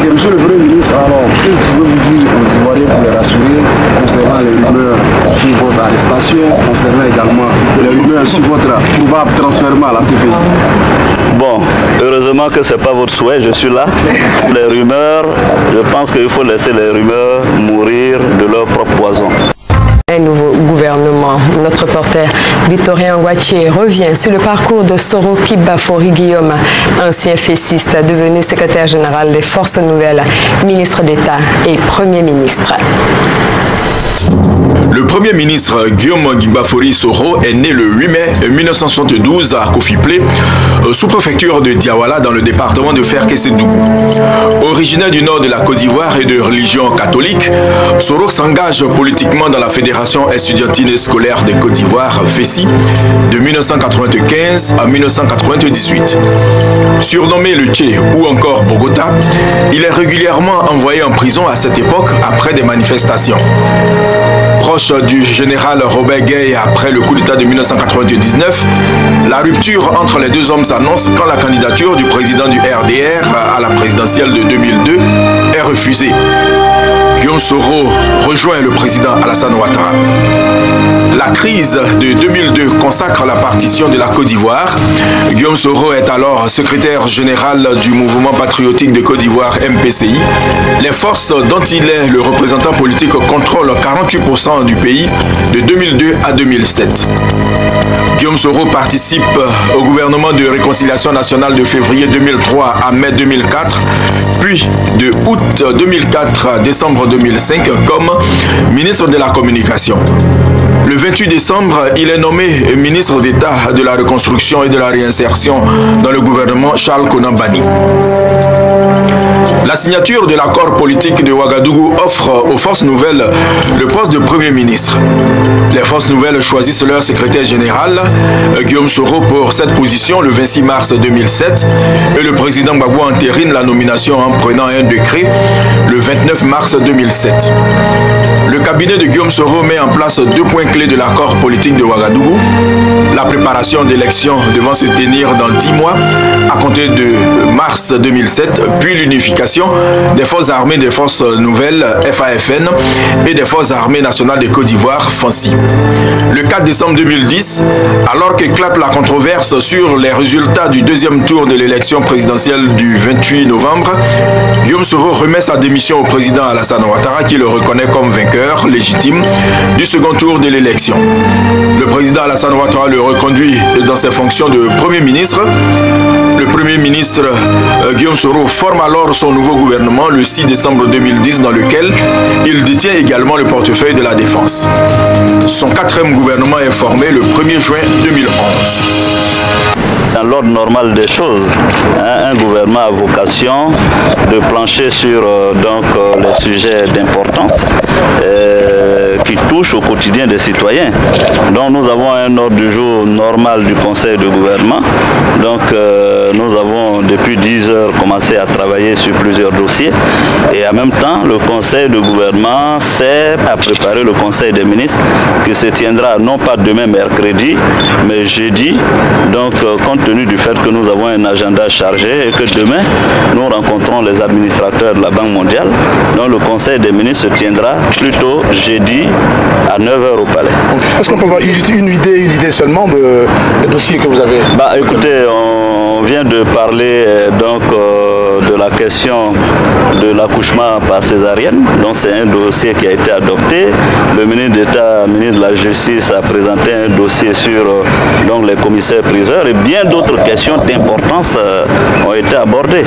Ok, monsieur le Premier ministre, alors, que pouvez-vous dire aux Ivoiriens pour les rassurer concernant les rumeurs sur votre arrestation, concernant également les rumeurs sur votre probable transfert à la CPI? Bon, heureusement que ce n'est pas votre souhait, je suis là. Les rumeurs, je pense qu'il faut laisser les rumeurs mourir de leur propre poison. Un nouveau gouvernement. Notre reporter Victorien Ouachier revient sur le parcours de Soro Kibafori Guillaume, ancien fessiste devenu secrétaire général des Forces Nouvelles, ministre d'État et Premier ministre. Le Premier ministre Guillaume Kibafori Soro est né le 8 mai 1972 à Kofi-Plé, sous-préfecture de Diawala dans le département de Ferkessédougou. Originaire du nord de la Côte d'Ivoire et de religion catholique, Soro s'engage politiquement dans la Fédération estudiantine et scolaire de Côte d'Ivoire, FESI, de 1995 à 1998. Surnommé le Tché ou encore Bogota, il est régulièrement envoyé en prison à cette époque après des manifestations. Proche du général Robert Gueye après le coup d'État de 1999, la rupture entre les deux hommes s'annonce quand la candidature du président du RDR à la présidentielle de 2002 est refusée. Guillaume Soro rejoint le président Alassane Ouattara. La crise de 2002 consacre la partition de la Côte d'Ivoire. Guillaume Soro est alors secrétaire général du mouvement patriotique de Côte d'Ivoire MPCI. Les forces dont il est le représentant politique contrôlent 48% du pays de 2002 à 2007. Guillaume Soro participe au gouvernement de réconciliation nationale de février 2003 à mai 2004, puis de août 2004 à décembre 2005 comme ministre de la Communication. Le 28 décembre, il est nommé ministre d'État de la Reconstruction et de la Réinsertion dans le gouvernement Charles Konan Banny. La signature de l'accord politique de Ouagadougou offre aux forces nouvelles le poste de Premier ministre. Les forces nouvelles choisissent leur secrétaire général, Guillaume Soro, pour cette position le 26 mars 2007 et le président Gbagbo entérine la nomination en prenant un décret le 29 mars 2007. Le cabinet de Guillaume Soro met en place 2 points clés de l'accord politique de Ouagadougou. La préparation d'élections devant se tenir dans 10 mois à compter de mars 2007, puis l'unification des forces armées des forces nouvelles FAFN et des forces armées nationales de Côte d'Ivoire FANCI. Le 4 décembre 2010, alors qu'éclate la controverse sur les résultats du deuxième tour de l'élection présidentielle du 28 novembre, Guillaume Soro remet sa démission au président Alassane Ouattara qui le reconnaît comme vainqueur légitime du second tour de l'élection. Le président Alassane Ouattara le reconduit dans ses fonctions de Premier ministre. Le Premier ministre Guillaume Soro forme alors son nouveau gouvernement le 6 décembre 2010 dans lequel il détient également le portefeuille de la Défense. Son 4e gouvernement est formé le 1er juin 2011. Dans l'ordre normal des choses, un gouvernement a vocation de plancher sur les sujets d'importance qui touchent au quotidien des citoyens. Donc nous avons un ordre du jour normal du Conseil de gouvernement. Donc nous avons depuis 10 heures commencé à travailler sur plusieurs dossiers et en même temps le Conseil de gouvernement sert à préparer le Conseil des ministres qui se tiendra non pas demain mercredi mais jeudi. Donc compte tenu du fait que nous avons un agenda chargé et que demain nous rencontrons les administrateurs de la Banque mondiale, donc le Conseil des ministres se tiendra plutôt jeudi à 9h au Palais. Est-ce qu'on peut avoir une idée seulement des dossiers que vous avez? Écoutez, on vient de parler de la question de l'accouchement par césarienne. Donc c'est un dossier qui a été adopté. Le ministre d'État, ministre de la Justice a présenté un dossier sur les commissaires priseurs et bien d'autres questions d'importance ont été abordées.